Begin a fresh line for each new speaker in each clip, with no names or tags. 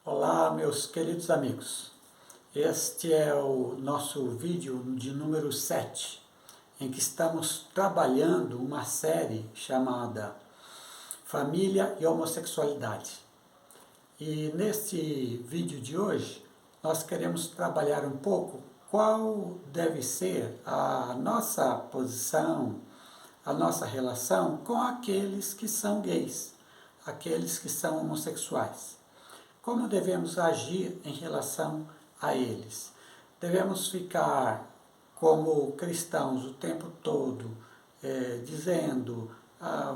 Olá, meus queridos amigos. Este é o nosso vídeo de número 7, em que estamos trabalhando uma série chamada Família e Homossexualidade. E neste vídeo de hoje, nós queremos trabalhar um pouco qual deve ser a nossa posição, a nossa relação com aqueles que são gays, aqueles que são homossexuais. Como devemos agir em relação a eles? Devemos ficar como cristãos o tempo todo dizendo: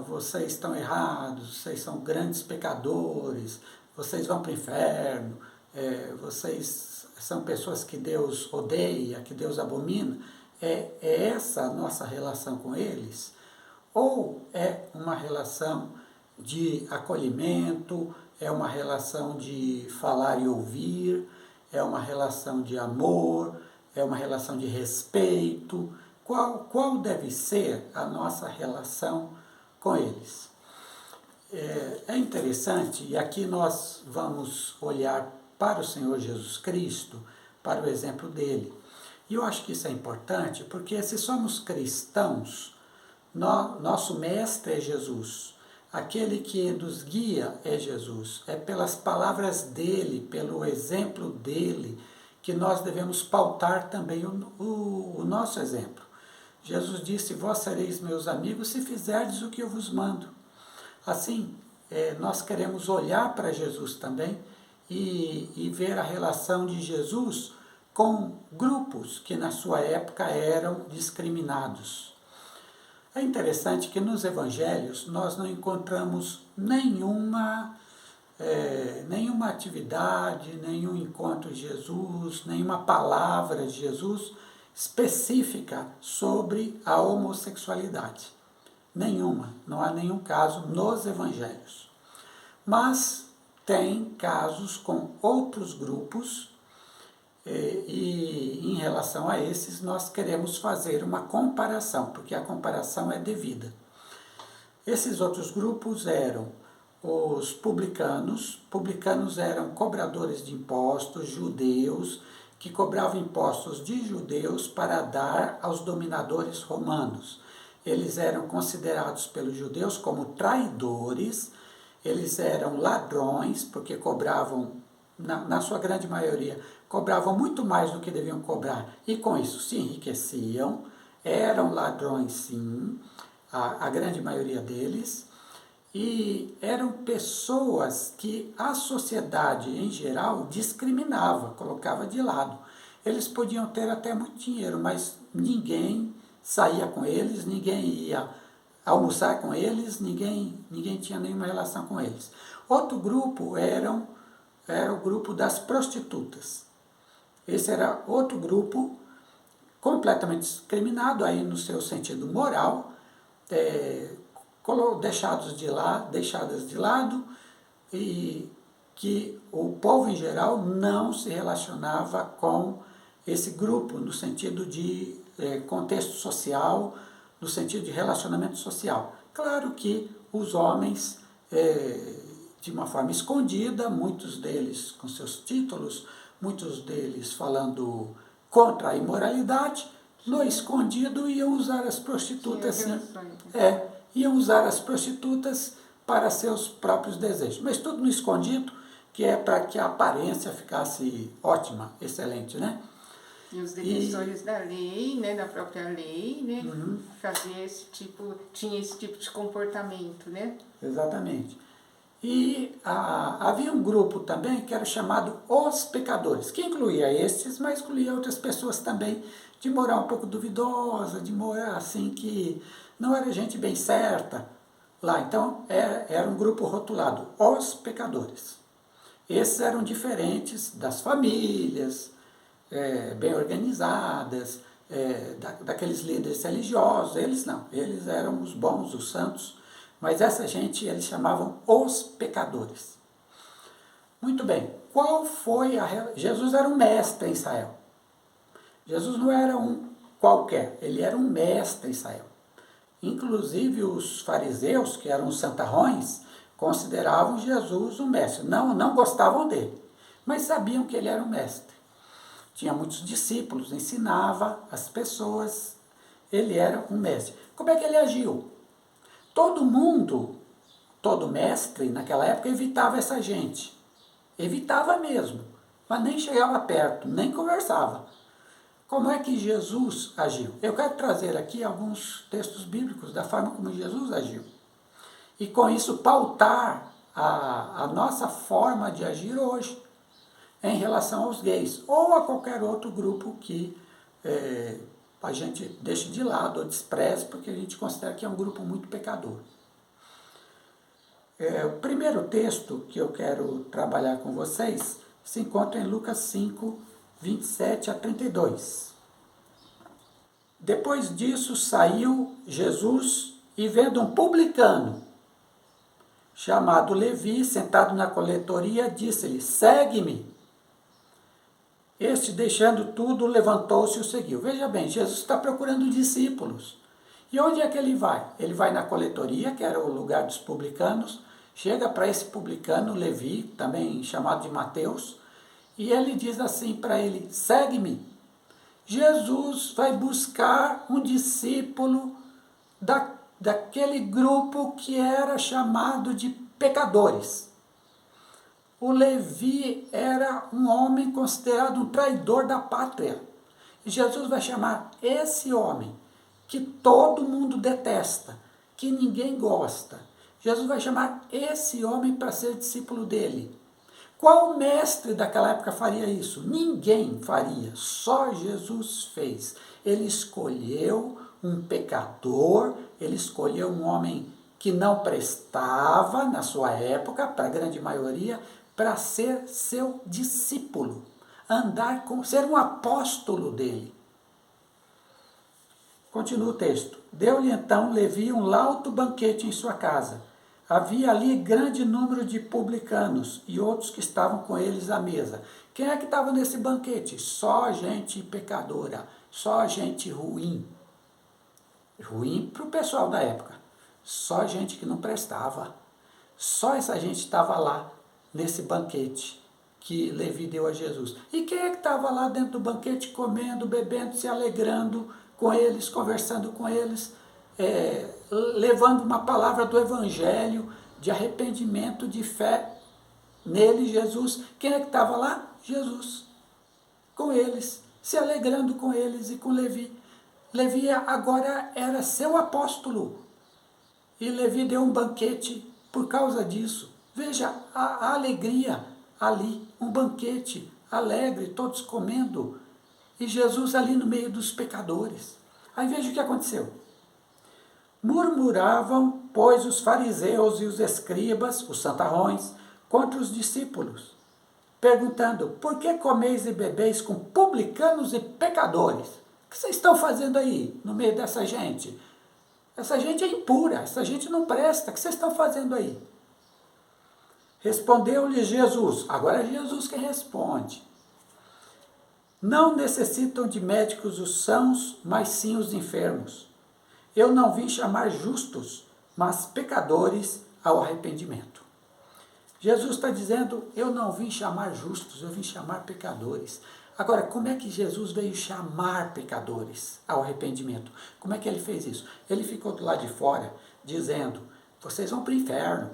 vocês estão errados, vocês são grandes pecadores, vocês vão para o inferno, vocês são pessoas que Deus odeia, que Deus abomina. É essa a nossa relação com eles? Ou é uma relação de acolhimento, é uma relação de falar e ouvir, é uma relação de amor, é uma relação de respeito? Qual deve ser a nossa relação com eles? É interessante, e aqui nós vamos olhar para o Senhor Jesus Cristo, para o exemplo dele. E eu acho que isso é importante, porque se somos cristãos, nosso mestre é Jesus, aquele que nos guia é Jesus, é pelas palavras dele, pelo exemplo dele, que nós devemos pautar também o nosso exemplo. Jesus disse: vós sereis meus amigos se fizerdes o que eu vos mando. Assim, nós queremos olhar para Jesus também e ver a relação de Jesus com grupos que na sua época eram discriminados. É interessante que nos evangelhos nós não encontramos nenhuma atividade, nenhum encontro de Jesus, nenhuma palavra de Jesus específica sobre a homossexualidade. Nenhuma, não há nenhum caso nos evangelhos. Mas tem casos com outros grupos e em relação a esses nós queremos fazer uma comparação, porque a comparação é devida. Esses outros grupos eram os publicanos. Publicanos eram cobradores de impostos, judeus, que cobravam impostos de judeus para dar aos dominadores romanos. Eles eram considerados pelos judeus como traidores, eles eram ladrões, porque cobravam, na sua grande maioria, cobravam muito mais do que deviam cobrar, e com isso se enriqueciam. Eram ladrões, sim, a grande maioria deles, e eram pessoas que a sociedade em geral discriminava, colocava de lado. Eles podiam ter até muito dinheiro, mas ninguém saía com eles, ninguém ia almoçar com eles, ninguém tinha nenhuma relação com eles. Outro grupo era o grupo das prostitutas. Esse era outro grupo completamente discriminado aí no seu sentido moral, deixadas de lado, e que o povo em geral não se relacionava com esse grupo no sentido de contexto social, no sentido de relacionamento social. Claro que os homens, de uma forma escondida, muitos deles com seus títulos, muitos deles falando contra a imoralidade, no escondido iam usar as prostitutas, sim. Iam usar as prostitutas para seus próprios desejos. Mas tudo no escondido, que é para que a aparência ficasse ótima, excelente, né?
E os defensores da lei, né, da própria lei, né, tinha esse tipo de comportamento, né?
Exatamente. E havia um grupo também que era chamado Os Pecadores, que incluía esses, mas incluía outras pessoas também de moral um pouco duvidosa, de moral assim que não era gente bem certa lá. Então era um grupo rotulado, Os Pecadores. Esses eram diferentes das famílias, bem organizadas, daqueles líderes religiosos. Eles não, eles eram os bons, os santos, mas essa gente eles chamavam os pecadores. Muito bem, qual foi Jesus era um mestre em Israel. Jesus não era um qualquer, ele era um mestre em Israel. Inclusive os fariseus, que eram os santarrões, consideravam Jesus um mestre, não gostavam dele. mas sabiam que ele era um mestre. Tinha muitos discípulos, ensinava as pessoas, ele era um mestre. Como é que ele agiu? Todo mundo, todo mestre naquela época evitava essa gente. Evitava mesmo, mas nem chegava perto, nem conversava. Como é que Jesus agiu? Eu quero trazer aqui alguns textos bíblicos da forma como Jesus agiu. E com isso pautar a nossa forma de agir hoje em relação aos gays ou a qualquer outro grupo que a gente deixe de lado ou despreze, porque a gente considera que é um grupo muito pecador. O primeiro texto que eu quero trabalhar com vocês se encontra em Lucas 5, 27 a 32. Depois disso saiu Jesus e vendo um publicano chamado Levi, sentado na coletoria, disse-lhe: segue-me. Este, deixando tudo, levantou-se e o seguiu. Veja bem, Jesus está procurando discípulos. E onde é que ele vai? Ele vai na coletoria, que era o lugar dos publicanos, chega para esse publicano, Levi, também chamado de Mateus, e ele diz assim para ele: segue-me. Jesus vai buscar um discípulo daquele grupo que era chamado de pecadores. O Levi era um homem considerado um traidor da pátria. E Jesus vai chamar esse homem, que todo mundo detesta, que ninguém gosta. Jesus vai chamar esse homem para ser discípulo dele. Qual mestre daquela época faria isso? Ninguém faria, só Jesus fez. Ele escolheu um pecador, ele escolheu um homem que não prestava na sua época, para a grande maioria, para ser seu discípulo, ser um apóstolo dele. Continua o texto. Deu-lhe então Levi um lauto banquete em sua casa. Havia ali grande número de publicanos e outros que estavam com eles à mesa. Quem é que estava nesse banquete? Só gente pecadora, só gente ruim. Ruim para o pessoal da época. Só gente que não prestava. Só essa gente estava lá nesse banquete que Levi deu a Jesus. E quem é que estava lá dentro do banquete comendo, bebendo, se alegrando com eles, conversando com eles, levando uma palavra do Evangelho, de arrependimento, de fé nele, Jesus? Quem é que estava lá? Jesus. Com eles, se alegrando com eles e com Levi. Levi agora era seu apóstolo. E Levi deu um banquete por causa disso. Veja a alegria ali, um banquete alegre, todos comendo, e Jesus ali no meio dos pecadores. Aí veja o que aconteceu. Murmuravam, pois, os fariseus e os escribas, os santarrões, contra os discípulos, perguntando: por que comeis e bebeis com publicanos e pecadores? O que vocês estão fazendo aí, no meio dessa gente? Essa gente é impura, essa gente não presta, o que vocês estão fazendo aí? Respondeu-lhe Jesus, agora é Jesus que responde: não necessitam de médicos os sãos, mas sim os enfermos. Eu não vim chamar justos, mas pecadores ao arrependimento. Jesus está dizendo: eu não vim chamar justos, eu vim chamar pecadores. Agora, como é que Jesus veio chamar pecadores ao arrependimento? Como é que ele fez isso? Ele ficou do lado de fora dizendo: vocês vão para o inferno,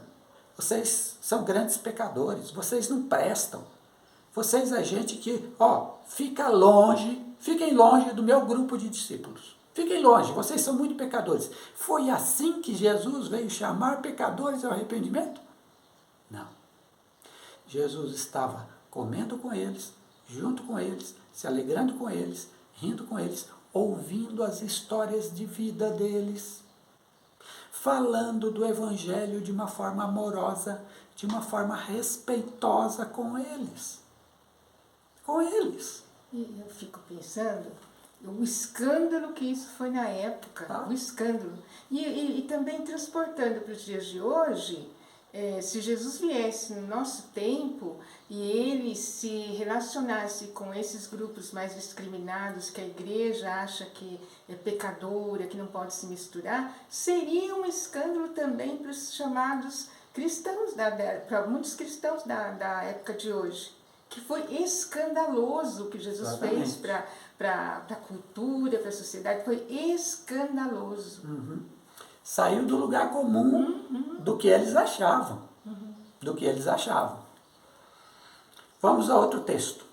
vocês são grandes pecadores, vocês não prestam. Vocês é gente que, fiquem longe do meu grupo de discípulos. Fiquem longe, vocês são muito pecadores. Foi assim que Jesus veio chamar pecadores ao arrependimento? Não. Jesus estava comendo com eles, junto com eles, se alegrando com eles, rindo com eles, ouvindo as histórias de vida deles, falando do Evangelho de uma forma amorosa, de uma forma respeitosa com eles. Com eles.
E eu fico pensando o escândalo que isso foi na época, o escândalo. E também transportando para os dias de hoje, se Jesus viesse no nosso tempo e ele se relacionasse com esses grupos mais discriminados, que a igreja acha que é pecadora, que não pode se misturar, seria um escândalo também para os chamados cristãos, para muitos cristãos da época de hoje. que foi escandaloso o que Jesus
Exatamente.
fez para a cultura, para a sociedade, foi escandaloso.
Saiu do lugar comum do que eles achavam. Do que eles achavam. Vamos a outro texto.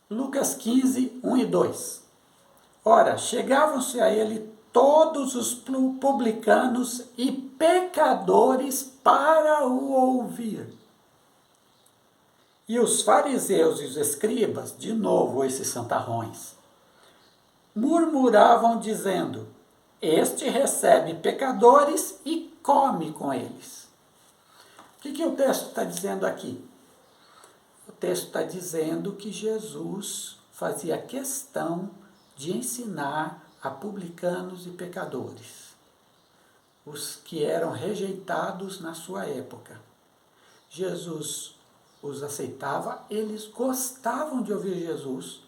Lucas 15, 1 e 2. Ora, chegavam-se a ele todos os publicanos e pecadores para o ouvir. E os fariseus e os escribas, de novo esses santarrões, murmuravam dizendo, este recebe pecadores e come com eles. O que o texto está dizendo aqui? O texto está dizendo que Jesus fazia questão de ensinar a publicanos e pecadores, os que eram rejeitados na sua época. Jesus os aceitava, eles gostavam de ouvir Jesus,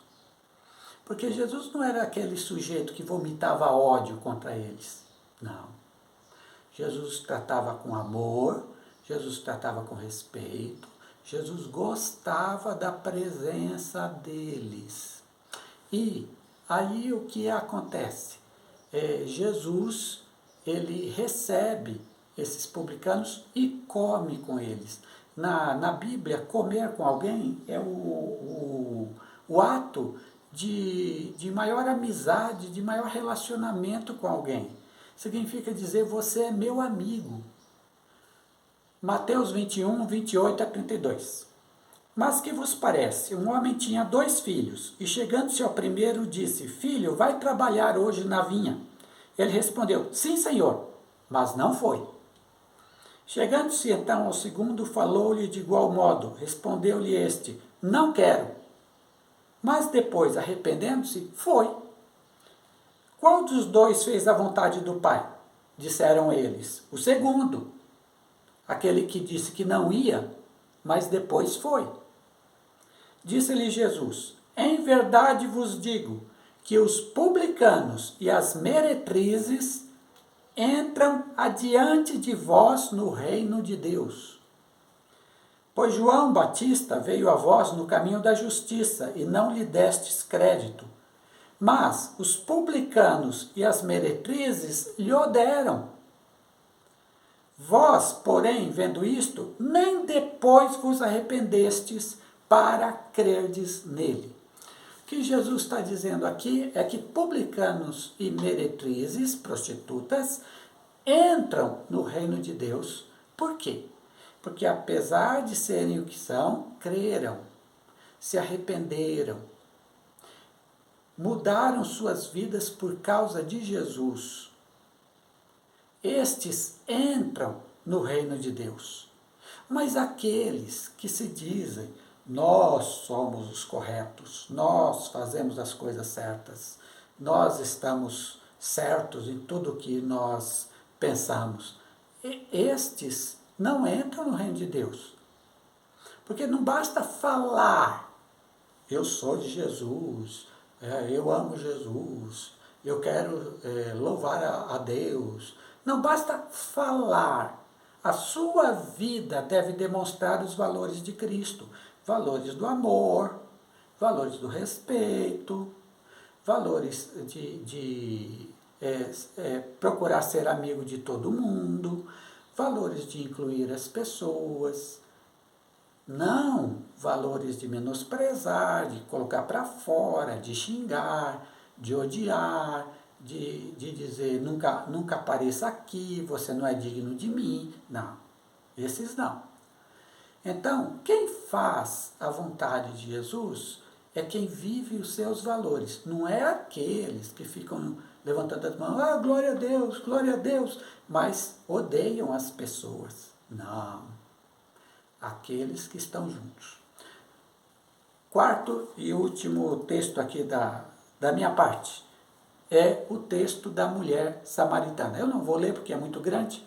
porque Jesus não era aquele sujeito que vomitava ódio contra eles. Não. Jesus tratava com amor, Jesus tratava com respeito, Jesus gostava da presença deles. E aí o que acontece? Jesus, ele recebe esses publicanos e come com eles. Na Bíblia, comer com alguém é o ato de maior amizade, de maior relacionamento com alguém. Significa dizer, você é meu amigo. Mateus 21, 28 a 32. Mas que vos parece? Um homem tinha 2 filhos, e chegando-se ao primeiro, disse, filho, vai trabalhar hoje na vinha. Ele respondeu, sim, senhor, mas não foi. Chegando-se então ao segundo, falou-lhe de igual modo. Respondeu-lhe este, não quero. Mas depois, arrependendo-se, foi. Qual dos 2 fez a vontade do pai? Disseram eles, o segundo. Aquele que disse que não ia, mas depois foi. Disse-lhe Jesus, em verdade vos digo, que os publicanos e as meretrizes entram adiante de vós no reino de Deus. Pois João Batista veio a vós no caminho da justiça, e não lhe destes crédito. Mas os publicanos e as meretrizes lhe o deram. Vós, porém, vendo isto, nem depois vos arrependestes para crerdes nele. O que Jesus está dizendo aqui é que publicanos e meretrizes, prostitutas, entram no reino de Deus. Por quê? Porque apesar de serem o que são, creram, se arrependeram, mudaram suas vidas por causa de Jesus. Estes entram no reino de Deus. Mas aqueles que se dizem, nós somos os corretos, nós fazemos as coisas certas, nós estamos certos em tudo o que nós pensamos, estes não entram no reino de Deus. Porque não basta falar, eu sou de Jesus, eu amo Jesus, eu quero louvar a Deus. Não basta falar, a sua vida deve demonstrar os valores de Cristo, valores do amor, valores do respeito, valores de procurar ser amigo de todo mundo, valores de incluir as pessoas, não valores de menosprezar, de colocar para fora, de xingar, de odiar, de dizer nunca apareça aqui, você não é digno de mim. Não, esses não. Então, quem faz a vontade de Jesus é quem vive os seus valores. Não é aqueles que ficam levantando as mãos, glória a Deus, mas odeiam as pessoas. Não. Aqueles que estão juntos. Quarto e último texto aqui da minha parte é o texto da mulher samaritana. Eu não vou ler porque é muito grande,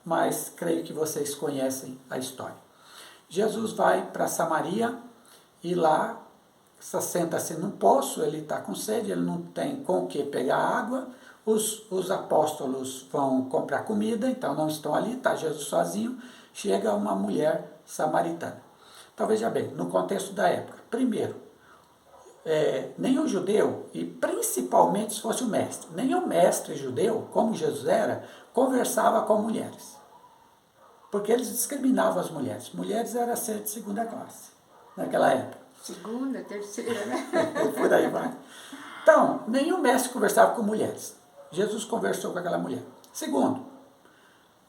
mas creio que vocês conhecem a história. Jesus vai para Samaria e lá senta-se num poço, ele está com sede, ele não tem com o que pegar água, os apóstolos vão comprar comida, então não estão ali, está Jesus sozinho, chega uma mulher samaritana. Então veja bem, no contexto da época, primeiro, nenhum judeu, e principalmente se fosse o mestre, nenhum mestre judeu, como Jesus era, conversava com mulheres. Porque eles discriminavam as mulheres. Mulheres era ser de segunda classe, naquela época.
Segunda, terceira, né?
Por aí vai. Então, nenhum mestre conversava com mulheres. Jesus conversou com aquela mulher. Segundo,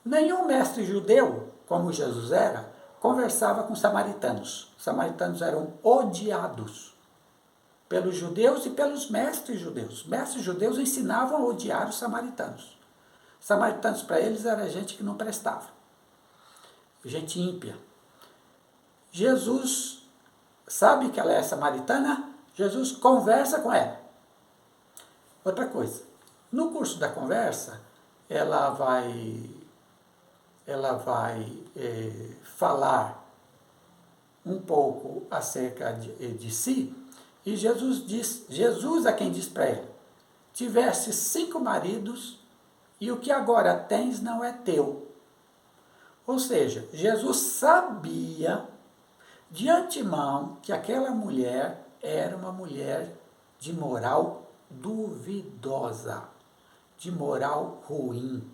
nenhum mestre judeu, como Jesus era, conversava com samaritanos. Os samaritanos eram odiados pelos judeus e pelos mestres judeus. Os mestres judeus ensinavam a odiar os samaritanos. Os samaritanos, para eles, era gente que não prestava. Gente ímpia. Jesus sabe que ela é samaritana, Jesus conversa com ela. Outra coisa, no curso da conversa, ela vai falar um pouco acerca de si, e Jesus é quem diz para ela: tiveste 5 maridos, e o que agora tens não é teu. Ou seja, Jesus sabia de antemão que aquela mulher era uma mulher de moral duvidosa, de moral ruim.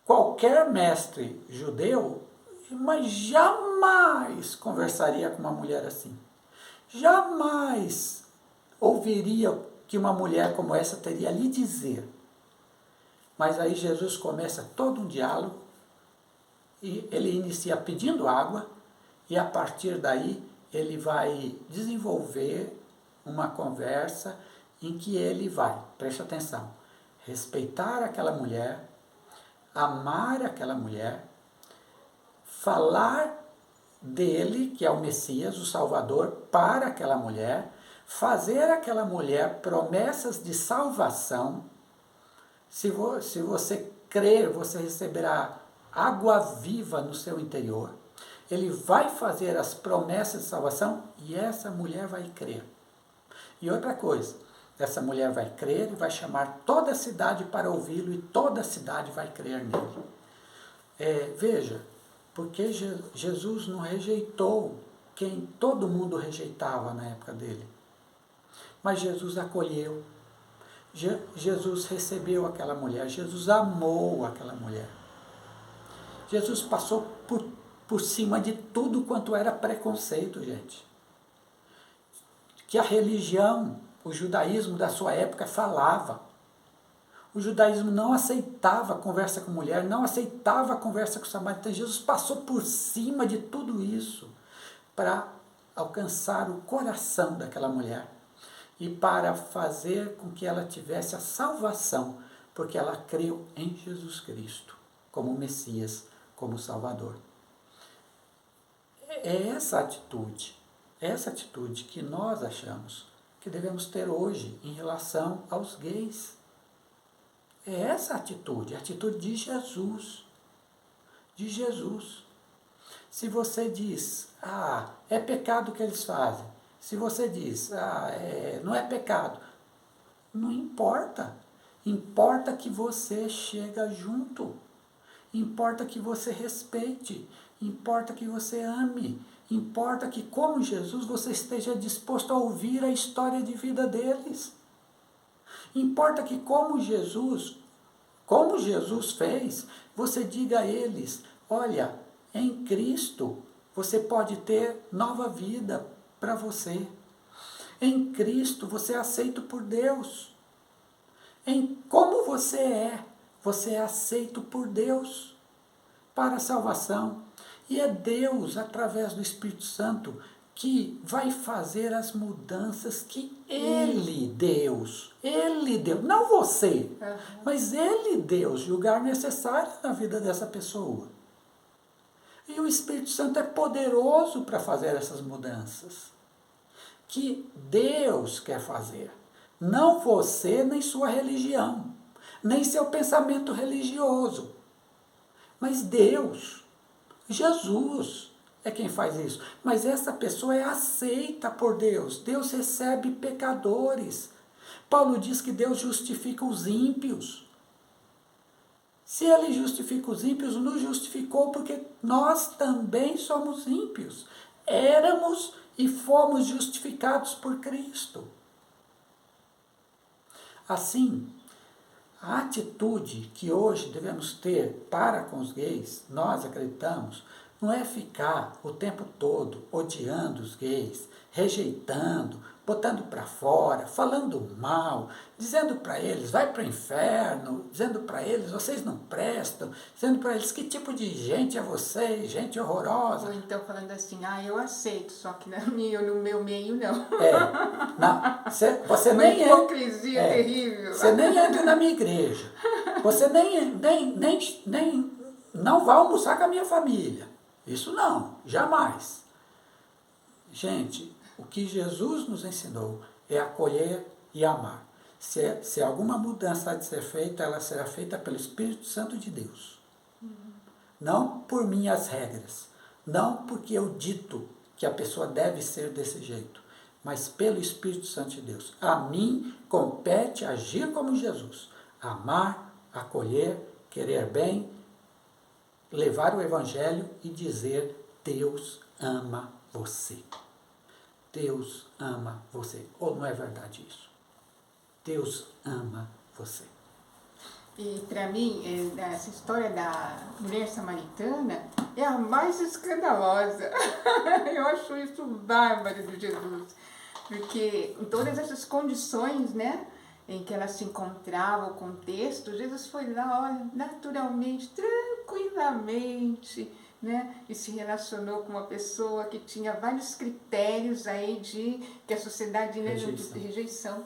Qualquer mestre judeu, mas jamais conversaria com uma mulher assim. Jamais ouviria que uma mulher como essa teria a lhe dizer. Mas aí Jesus começa todo um diálogo, e ele inicia pedindo água, e a partir daí ele vai desenvolver uma conversa em que ele vai, preste atenção, respeitar aquela mulher, amar aquela mulher, falar dele, que é o Messias, o Salvador, para aquela mulher, fazer aquela mulher promessas de salvação. Se você crer, você receberá água viva no seu interior. Ele vai fazer as promessas de salvação e essa mulher vai crer. E outra coisa, essa mulher vai crer e vai chamar toda a cidade para ouvi-lo e toda a cidade vai crer nele. Veja, porque Jesus não rejeitou quem todo mundo rejeitava na época dele. Mas Jesus acolheu. Jesus recebeu aquela mulher, Jesus amou aquela mulher. Jesus passou por cima de tudo quanto era preconceito, gente. Que a religião, o judaísmo da sua época falava. O judaísmo não aceitava conversa com mulher, não aceitava conversa com samaritano. Jesus passou por cima de tudo isso para alcançar o coração daquela mulher e para fazer com que ela tivesse a salvação, porque ela creu em Jesus Cristo como Messias, como Salvador. É essa atitude que nós achamos que devemos ter hoje em relação aos gays. É essa atitude, a atitude de Jesus. De Jesus. Se você diz, é pecado o que eles fazem. Se você diz, não é pecado. Não importa. Importa que você chega junto. Importa que você respeite. Importa que você ame. Importa que, como Jesus, você esteja disposto a ouvir a história de vida deles. Importa que, como Jesus fez, você diga a eles: olha, em Cristo você pode ter nova vida para você. Em Cristo você é aceito por Deus. Como você é aceito por Deus para a salvação. E é Deus, através do Espírito Santo, que vai fazer as mudanças que Ele, Deus, não você, mas Ele, Deus, julgar necessário na vida dessa pessoa. E o Espírito Santo é poderoso para fazer essas mudanças que Deus quer fazer. Não você, nem sua religião, nem seu pensamento religioso, mas Deus, Jesus é quem faz isso. Mas essa pessoa é aceita por Deus. Deus recebe pecadores. Paulo diz que Deus justifica os ímpios. Se ele justifica os ímpios, nos justificou porque nós também somos ímpios. Éramos e fomos justificados por Cristo. Assim, a atitude que hoje devemos ter para com os gays, nós acreditamos, não é ficar o tempo todo odiando os gays, rejeitando, botando para fora, falando mal, dizendo para eles, vai para o inferno, dizendo para eles, vocês não prestam, dizendo para eles, que tipo de gente é vocês, gente horrorosa.
Ou então falando assim, eu aceito, só que no meu meio não.
Você
uma
nem
hipocrisia terrível.
Você nem entra na minha igreja, você nem não vai almoçar com a minha família. Isso não, jamais. Gente, o que Jesus nos ensinou é acolher e amar. Se alguma mudança há de ser feita, ela será feita pelo Espírito Santo de Deus. Não por minhas regras, não porque eu dito que a pessoa deve ser desse jeito, mas pelo Espírito Santo de Deus. A mim compete agir como Jesus, amar, acolher, querer bem, levar o Evangelho e dizer, Deus ama você. Deus ama você. Ou não é verdade isso? Deus ama você.
E para mim, essa história da mulher samaritana é a mais escandalosa. Eu acho isso bárbaro de Jesus. Porque em todas essas condições, né, em que ela se encontrava, o contexto, Jesus foi lá, olha, naturalmente, tranquilamente, né, e se relacionou com uma pessoa que tinha vários critérios aí que a sociedade de rejeição.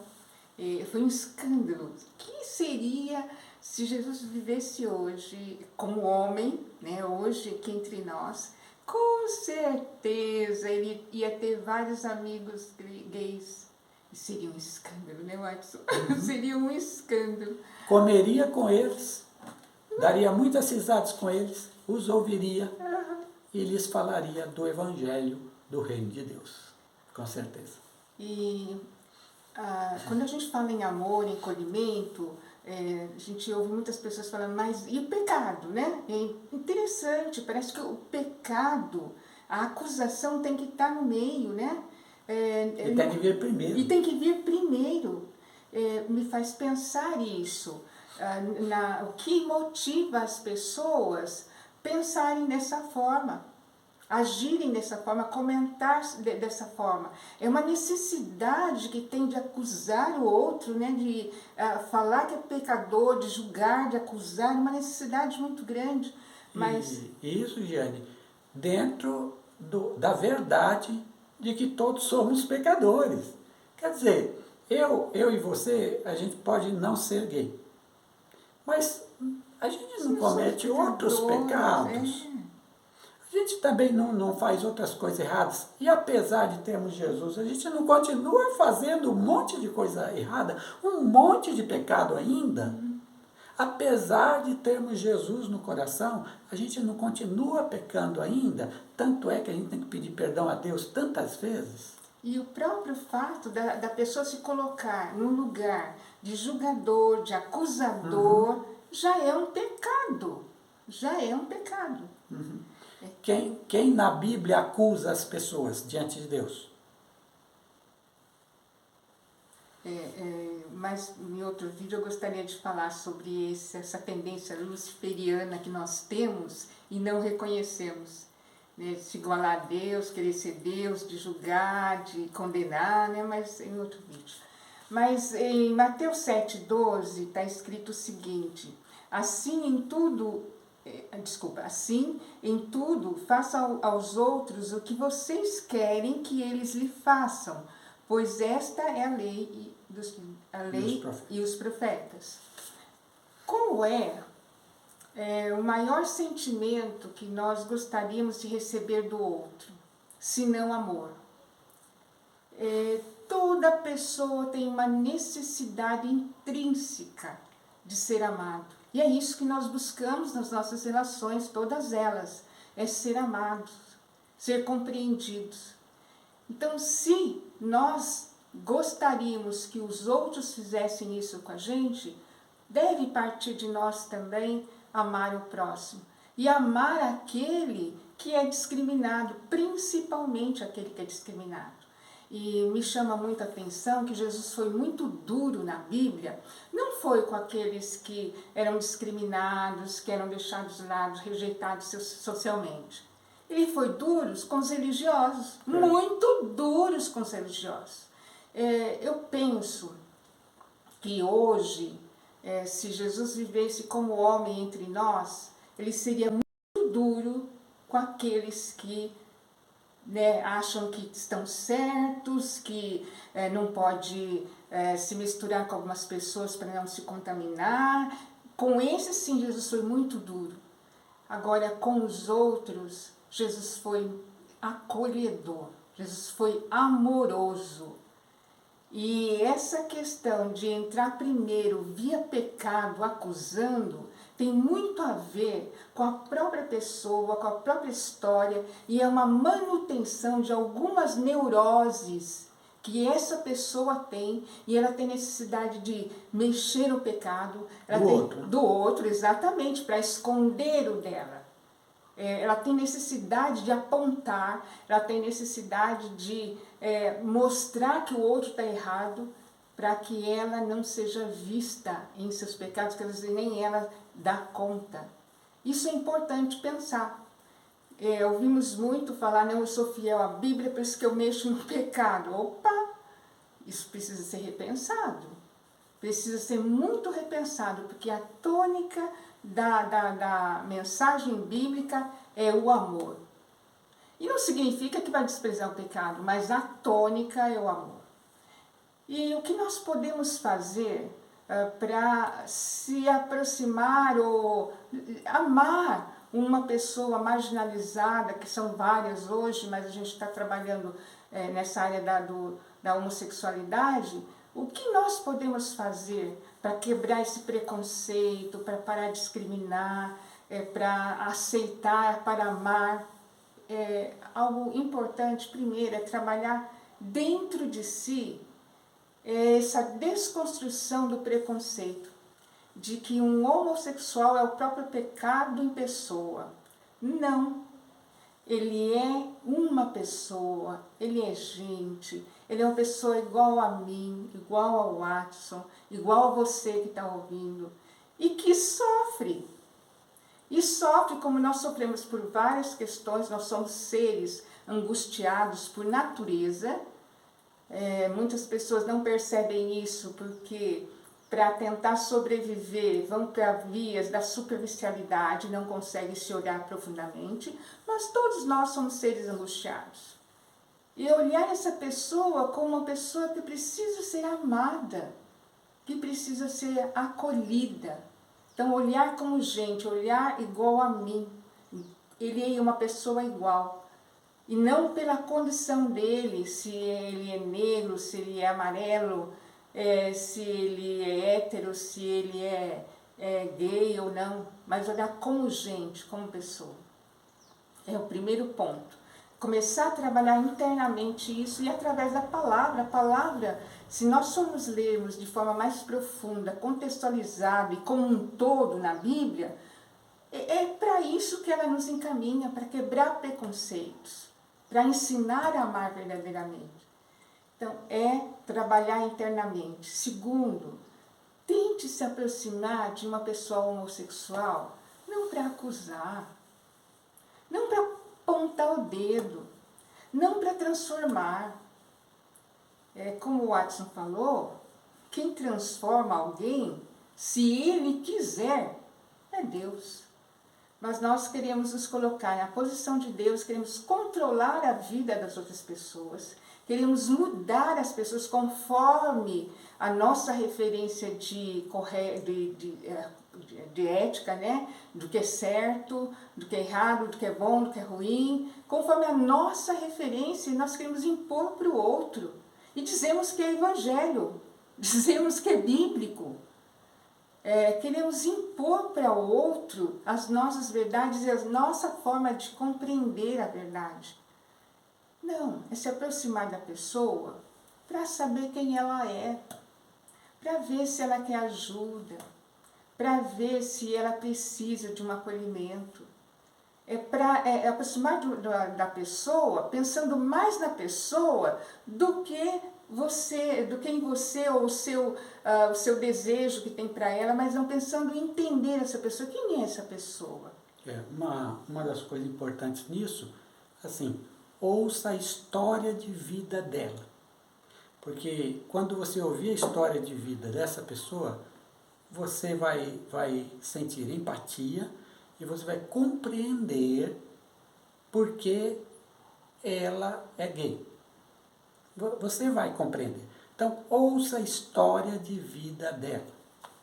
Foi um escândalo. O que seria se Jesus vivesse hoje como homem, né, hoje aqui entre nós? Com certeza ele ia ter vários amigos gays. Seria um escândalo, né, Watson? Seria um escândalo.
Comeria com eles, daria muitas risadas com eles, os ouviria e lhes falaria do Evangelho do Reino de Deus. Com certeza.
E quando a gente fala em amor, em acolhimento, a gente ouve muitas pessoas falando, mas e o pecado, né? É interessante, parece que o pecado, a acusação tem que estar no meio, né?
E tem que vir primeiro.
E tem que vir primeiro. Me faz pensar isso. O que motiva as pessoas pensarem dessa forma, agirem dessa forma, comentar dessa forma. É uma necessidade que tem de acusar o outro, né? De falar que é pecador, de julgar, de acusar, uma necessidade muito grande. Mas
isso, Giane, dentro da verdade de que todos somos pecadores. Quer dizer, eu e você, a gente pode não ser gay, mas a gente não comete outros pecados. A gente também não faz outras coisas erradas. E apesar de termos Jesus, a gente não continua fazendo um monte de coisa errada, um monte de pecado ainda. Apesar de termos Jesus no coração, a gente não continua pecando ainda. Tanto é que a gente tem que pedir perdão a Deus tantas vezes.
E o próprio fato da pessoa se colocar num lugar de julgador, de acusador, já é um pecado. Já é um pecado.
Quem na Bíblia acusa as pessoas diante de Deus?
Mas em outro vídeo eu gostaria de falar sobre essa tendência luciferiana que nós temos e não reconhecemos. Né? Se igualar a Deus, querer ser Deus, de julgar, de condenar, né? Mas em outro vídeo. Mas em Mateus 7,12 está escrito o seguinte, assim em tudo façam aos outros o que vocês querem que eles lhe façam, pois esta é a lei e os profetas. Qual é o maior sentimento que nós gostaríamos de receber do outro, se não amor? Toda pessoa tem uma necessidade intrínseca de ser amado. E é isso que nós buscamos nas nossas relações, todas elas, é ser amados, ser compreendidos. Então, se nós gostaríamos que os outros fizessem isso com a gente, deve partir de nós também amar o próximo. E amar aquele que é discriminado, principalmente aquele que é discriminado. E me chama muita atenção que Jesus foi muito duro na Bíblia, não foi com aqueles que eram discriminados, que eram deixados de lado, rejeitados socialmente. Ele foi duro com os religiosos, muito duros com os religiosos. Eu penso que hoje, se Jesus vivesse como homem entre nós, ele seria muito duro com aqueles que acham que estão certos, que não pode se misturar com algumas pessoas para não se contaminar. Com esses, sim, Jesus foi muito duro. Agora, com os outros, Jesus foi acolhedor, Jesus foi amoroso. E essa questão de entrar primeiro via pecado, acusando, tem muito a ver com a própria pessoa, com a própria história, e é uma manutenção de algumas neuroses que essa pessoa tem, e ela tem necessidade de mexer no pecado, do outro, exatamente, para esconder o dela. Ela tem necessidade de apontar, ela tem necessidade de mostrar que o outro está errado, para que ela não seja vista em seus pecados, que às vezes nem ela dá conta. Isso é importante pensar. Ouvimos muito falar, não, eu sou fiel à Bíblia, por isso que eu mexo no pecado. Opa! Isso precisa ser repensado. Precisa ser muito repensado, porque a tônica da mensagem bíblica é o amor. E não significa que vai desprezar o pecado, mas a tônica é o amor. E o que nós podemos fazer para se aproximar ou amar uma pessoa marginalizada, que são várias hoje, mas a gente está trabalhando nessa área da homossexualidade? O que nós podemos fazer para quebrar esse preconceito, para parar de discriminar, para aceitar, para amar? Algo importante, primeiro, é trabalhar dentro de si essa desconstrução do preconceito, de que um homossexual é o próprio pecado em pessoa. Não. Ele é uma pessoa, ele é gente, ele é uma pessoa igual a mim, igual ao Watson, igual a você que está ouvindo, e que sofre. E sofre como nós sofremos por várias questões, nós somos seres angustiados por natureza. Muitas pessoas não percebem isso porque, para tentar sobreviver, vão para vias da superficialidade, não conseguem se olhar profundamente, mas todos nós somos seres angustiados. E olhar essa pessoa como uma pessoa que precisa ser amada, que precisa ser acolhida. Então, olhar como gente, olhar igual a mim, ele é uma pessoa igual. E não pela condição dele, se ele é negro, se ele é amarelo, se ele é hétero, se ele é gay ou não, mas olhar como gente, como pessoa. É o primeiro ponto. Começar a trabalhar internamente isso e através da palavra. A palavra, se nós formos lermos de forma mais profunda, contextualizada e como um todo na Bíblia, é para isso que ela nos encaminha, para quebrar preconceitos, para ensinar a amar verdadeiramente. Então, trabalhar internamente. Segundo, tente se aproximar de uma pessoa homossexual, não para acusar, não para apontar o dedo, não para transformar. Como o Watson falou, quem transforma alguém, se ele quiser, é Deus. Mas nós queremos nos colocar na posição de Deus, queremos controlar a vida das outras pessoas, queremos mudar as pessoas conforme a nossa referência de ética, né? Do que é certo, do que é errado, do que é bom, do que é ruim, conforme a nossa referência, nós queremos impor para o outro. E dizemos que é evangelho, dizemos que é bíblico. Queremos impor para o outro as nossas verdades e a nossa forma de compreender a verdade. Não, é se aproximar da pessoa para saber quem ela é, para ver se ela quer ajuda, para ver se ela precisa de um acolhimento. É para aproximar da pessoa, pensando mais na pessoa do que em você ou o seu desejo que tem para ela, mas não pensando em entender essa pessoa. Quem é essa pessoa?
Uma das coisas importantes nisso, assim, ouça a história de vida dela. Porque quando você ouvir a história de vida dessa pessoa, você vai sentir empatia e você vai compreender por que ela é gay. Você vai compreender. Então, ouça a história de vida dela.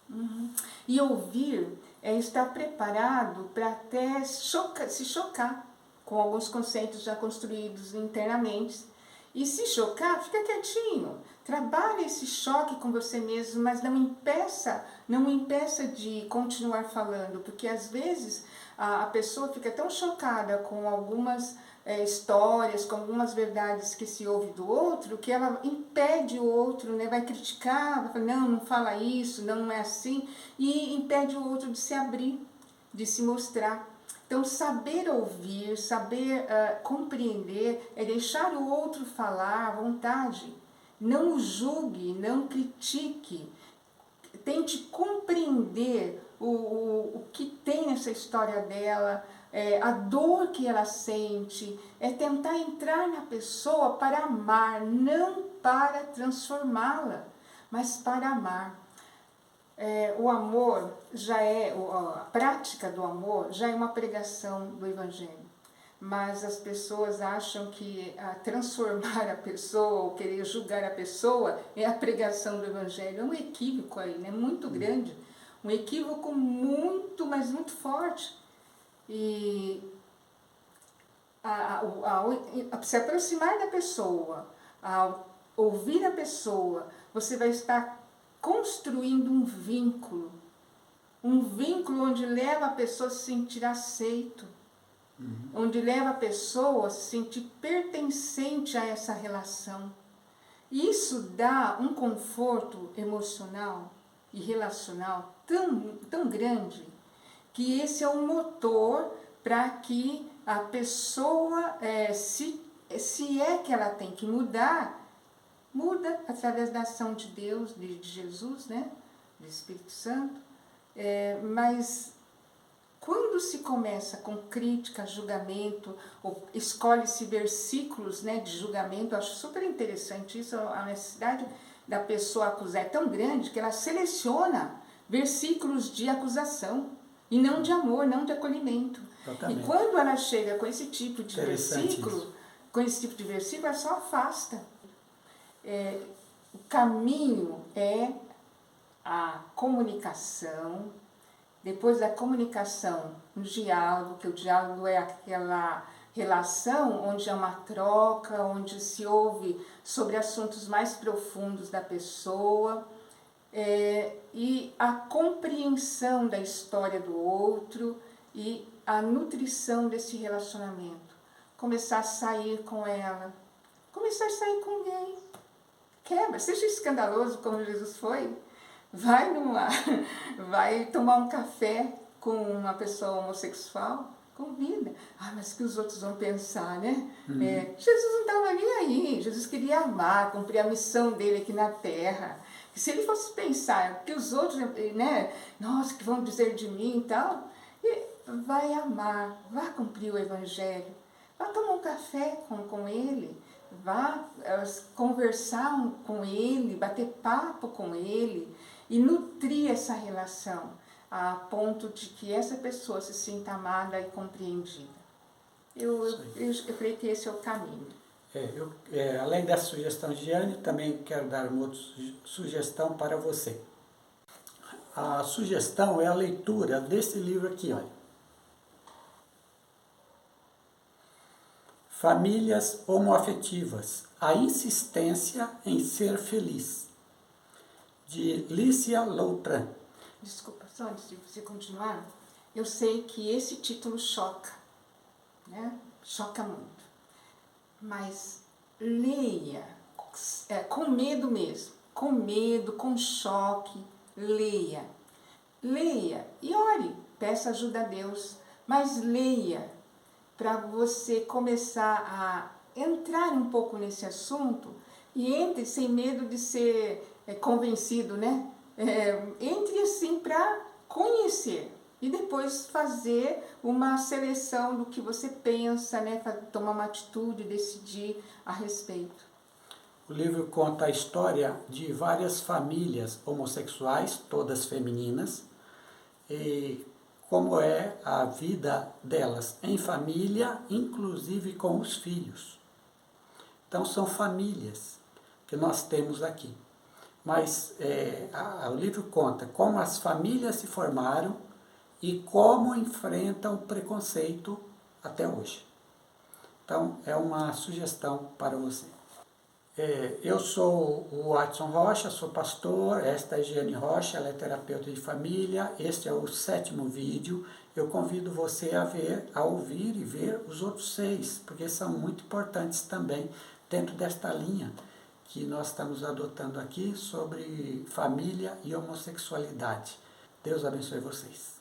Uhum. E ouvir é estar preparado para até se chocar com alguns conceitos já construídos internamente. E se chocar, fica quietinho. Trabalhe esse choque com você mesmo, mas não impeça de continuar falando, porque às vezes a pessoa fica tão chocada com algumas histórias, com algumas verdades que se ouve do outro, que ela impede o outro, né? Vai criticar, vai falar, não fala isso, não é assim, e impede o outro de se abrir, de se mostrar. Então, saber ouvir, saber compreender, é deixar o outro falar à vontade. Não o julgue, não critique. Tente compreender o que tem nessa história dela, a dor que ela sente. É tentar entrar na pessoa para amar, não para transformá-la, mas para amar. O amor a prática do amor já é uma pregação do Evangelho. Mas as pessoas acham que transformar a pessoa ou querer julgar a pessoa é a pregação do Evangelho. É um equívoco aí, né? Muito grande. Um equívoco muito, mas muito forte. E se aproximar da pessoa, ao ouvir a pessoa, você vai estar construindo um vínculo onde leva a pessoa a se sentir aceito, onde leva a pessoa a se sentir pertencente a essa relação. E isso dá um conforto emocional e relacional tão grande, que esse é um motor para que a pessoa, se é que ela tem que mudar, muda através da ação de Deus, de Jesus, né? Do Espírito Santo. Mas quando se começa com crítica, julgamento, ou escolhe-se versículos, né, de julgamento, eu acho super interessante isso, a necessidade da pessoa acusar é tão grande que ela seleciona versículos de acusação e não de amor, não de acolhimento.
Exatamente.
E quando ela chega com esse tipo de versículo, ela só afasta. O caminho é a comunicação. Depois da comunicação, um diálogo, que o diálogo é aquela relação onde é uma troca, onde se ouve sobre assuntos mais profundos da pessoa, e a compreensão da história do outro e a nutrição desse relacionamento. Começar a sair com ela, começar a sair com alguém. Quebra, seja escandaloso como Jesus foi. Vai tomar um café com uma pessoa homossexual, convida. Mas que os outros vão pensar, né? Jesus não estava nem aí, Jesus queria amar, cumprir a missão dele aqui na terra. E se ele fosse pensar que os outros, né? Nossa, que vão dizer de mim e tal, vai amar, vai cumprir o Evangelho, vai tomar um café com ele, vá conversar com ele, bater papo com ele e nutrir essa relação a ponto de que essa pessoa se sinta amada e compreendida. Eu creio que esse é o caminho.
Além dessa sugestão de Giane, também quero dar uma outra sugestão para você. A sugestão é a leitura desse livro aqui, olha. Famílias homoafetivas, a insistência em ser feliz, de Lícia Loutran.
Desculpa, só antes de você continuar, eu sei que esse título choca, né? Choca muito. Mas leia, com medo mesmo, com medo, com choque, leia. leia e ore, peça ajuda a Deus, mas leia para você começar a entrar um pouco nesse assunto e entre sem medo de ser convencido, né? Entre assim para conhecer e depois fazer uma seleção do que você pensa, né? Tomar uma atitude, decidir a respeito.
O livro conta a história de várias famílias homossexuais, todas femininas, e como é a vida delas em família, inclusive com os filhos. Então são famílias que nós temos aqui. Mas o livro conta como as famílias se formaram e como enfrentam o preconceito até hoje. Então é uma sugestão para você. Eu sou o Watson Rocha, sou pastor, esta é Giane Rocha, ela é terapeuta de família, este é o 7º vídeo. Eu convido você a ouvir e ver os outros 6, porque são muito importantes também dentro desta linha que nós estamos adotando aqui sobre família e homossexualidade. Deus abençoe vocês.